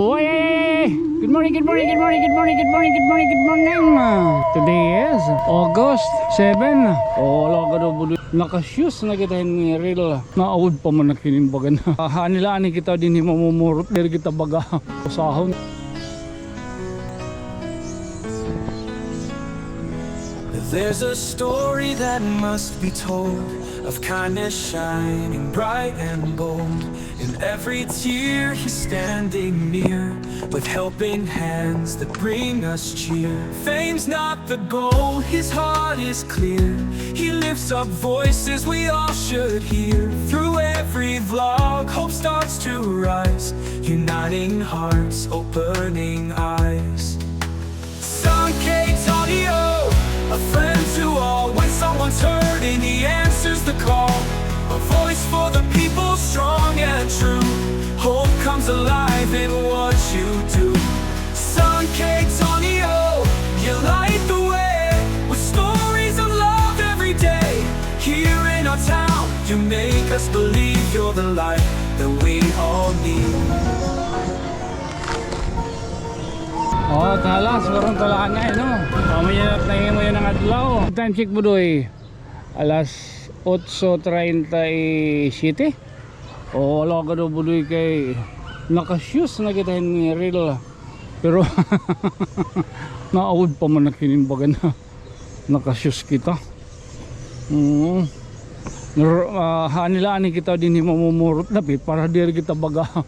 Oy! Good morning, good morning, good morning, good morning, good morning, good morning, good morning. Today is August 7. Wala ka daw bulo. Naka-shoes na kita ni real. Naawod pa man na kinimbagan. Hanilaan kita din mamumurot dari kita baga. Usahon. There's a story that must be told of kindness shining bright and bold. In every tear he's standing near, with helping hands that bring us cheer. Fame's not the goal, his heart is clear. He lifts up voices we all should hear. Through every vlog, hope starts to rise, uniting hearts, opening eyes. A friend to all. When someone's hurting, he answers the call. A voice for the people, strong and true. Hope comes alive in what you do. Son K. Tonio, you light the way with stories of love every day. Here in our town, you make us believe you're the light that we all need. Oh, talas, warong talaan niya, no? Pamayanap na mo yan ng adlaw. Time check mo doy. Alas 8:37. Oh, wala ka daw budoy kay naka-shoes na kita ni real. Pero naawod pa man na kinimbagan na naka-shoes kita. Hanilaan kita din mamumurot na para diri kita baga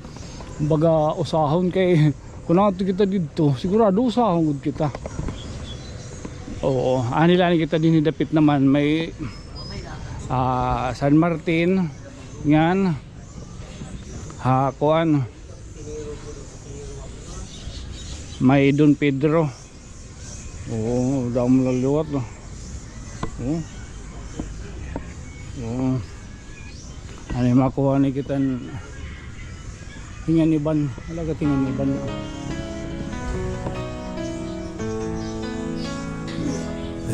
usahon kay kung nato kita dito, sigurado usahon kita. Oo, anilan kita din dapit naman may San Martin, ngan, akon, may Don Pedro. Oo, damo laliwat. Oo. Ano makuha ni kita tingnan iban, alaga tingnan iban.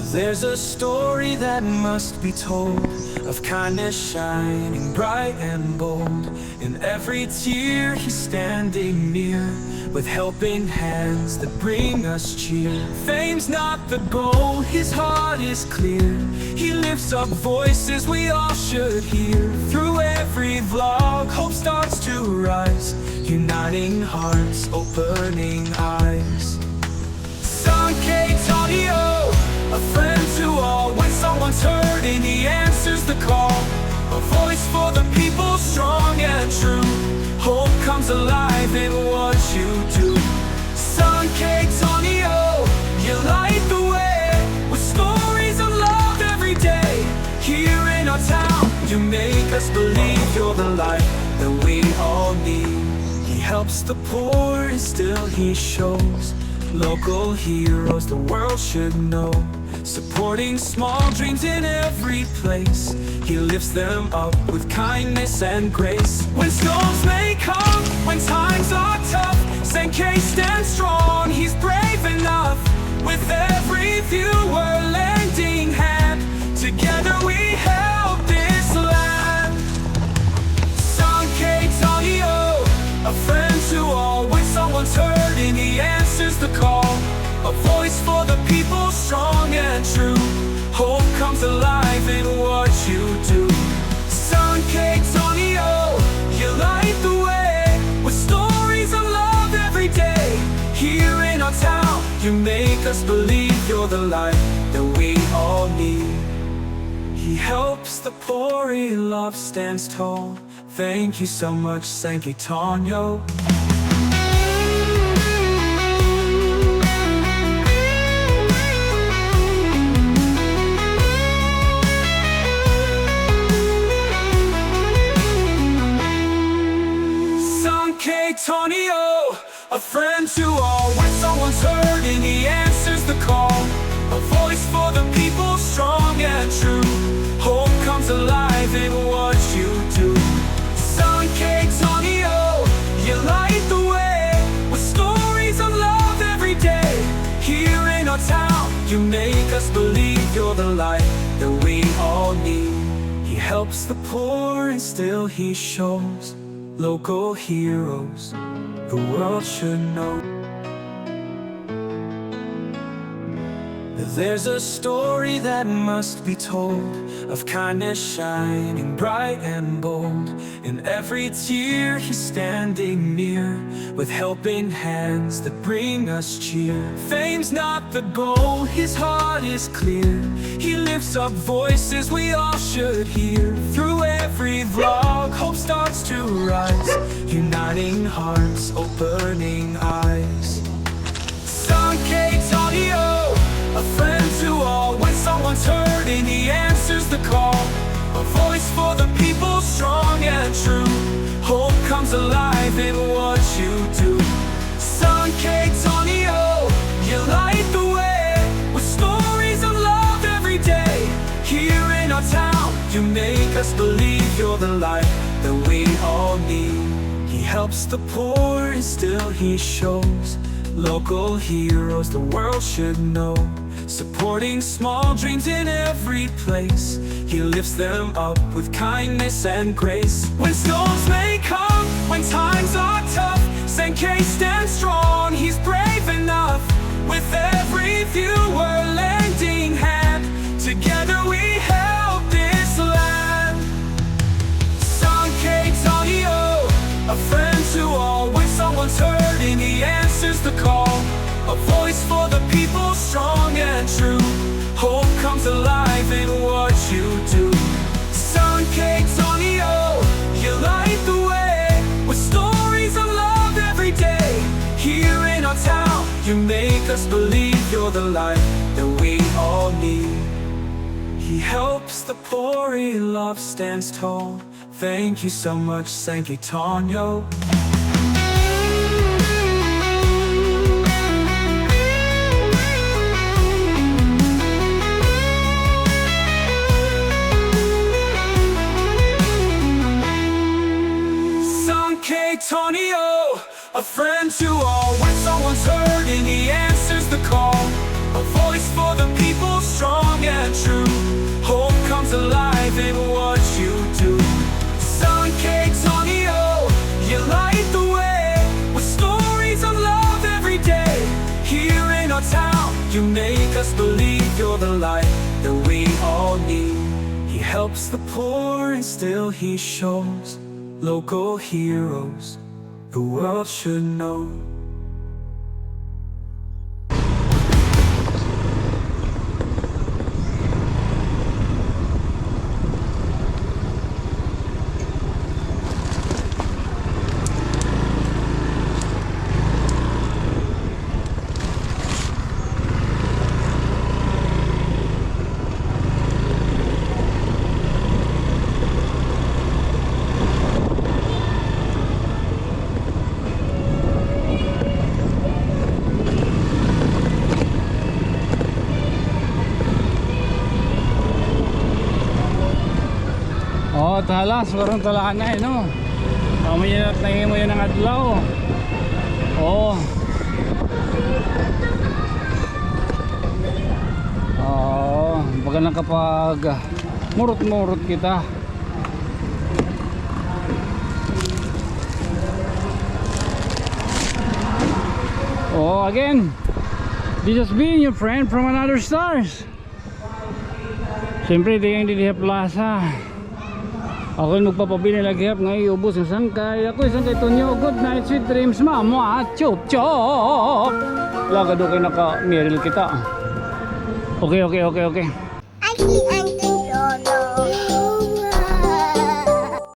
There's a story that must be told of kindness shining bright and bold. In every tear he's standing near, with helping hands that bring us cheer. Fame's not the goal, his heart is clear. He lifts up voices we all should hear. Through every vlog, hope starts to rise, uniting hearts, opening eyes. Son K. Tonio, a friend to all. When someone's hurting, he answers the call. A voice for the people, strong and true. Hope comes alive in what you do. Son K. Tonio, you light the way with stories of love every day. Here in our town, you make us believe you're the light that we all need. He helps the poor and still he shows local heroes the world should know. Supporting small dreams in every place, he lifts them up with kindness and grace. When storms may come, when times are tough, Sankey stands strong, he's brave enough. With every viewer lending hand, together we help this land. Sankey Tonio, a friend to all. When someone's hurting, he answers the call. A voice for the people, strong and true. Hope comes alive in what you do. Son K. Tonio, you light the way with stories of love every day. Here in our town, you make us believe you're the light that we all need. He helps the poor, he love stands tall. Thank you so much, Sankey Tonio. Tonio, a friend to all. When someone's hurting, he answers the call. A voice for the people, strong and true. Hope comes alive in what you do. Son K. Tonio, you light the way with stories of love every day. Here in our town, you make us believe you're the light that we all need. He helps the poor and still he shows local heroes the world should know. There's a story that must be told of kindness shining bright and bold. In every tear he's standing near, with helping hands that bring us cheer. Fame's not the goal, his heart is clear. He lifts up voices we all should hear. Through every vlog, hope starts to rise, uniting hearts, opening eyes. Audio, a friend to all. When someone's hurting, he answers the call. A voice for the people, strong and true. Hope comes alive in what you do. Son Antonio, you light the way with stories of love every day. Here in our town, you make us believe you're the light that we all need. He helps the poor and still he shows local heroes the world should know. Supporting small dreams in every place, he lifts them up with kindness and grace. When storms may come, when times are tough, Sankey stands strong, he's brave enough. With every viewer lending hand, together we help this land. Sankey Tonio, a friend to all. When someone's hurting, he answers the call. A voice for the people, strong and true. Hope comes alive in what you do. Son Antonio, you light the way with stories of love every day. Here in our town, you make us believe you're the light that we all need. He helps the poor, he love stands tall. Thank you so much, San Antonio. Antonio, a friend to all. When someone's hurting, he answers the call. A voice for the people, strong and true. Hope comes alive in what you do. Son Antonio, you light the way with stories of love every day. Here in our town, you make us believe you're the light that we all need. He helps the poor and still he shows local heroes the world should know. Oh, talas, warang talaan na no. Mamaya at nangin mo yun ang adlaw. Oh. Oh, baga lang kapag murot-murot kita. Oh, again. This has been your friend from another stars. Siyempre, di yung Liliha Plaza. Ako yung magpapabili laghihap ngayon, ubos ng sangkay. Ako yung Sangkay Tonyo. Good night, sweet dreams, mama. Chop, chop. Lagado kayo naka-mirror kita. Okay. Actually,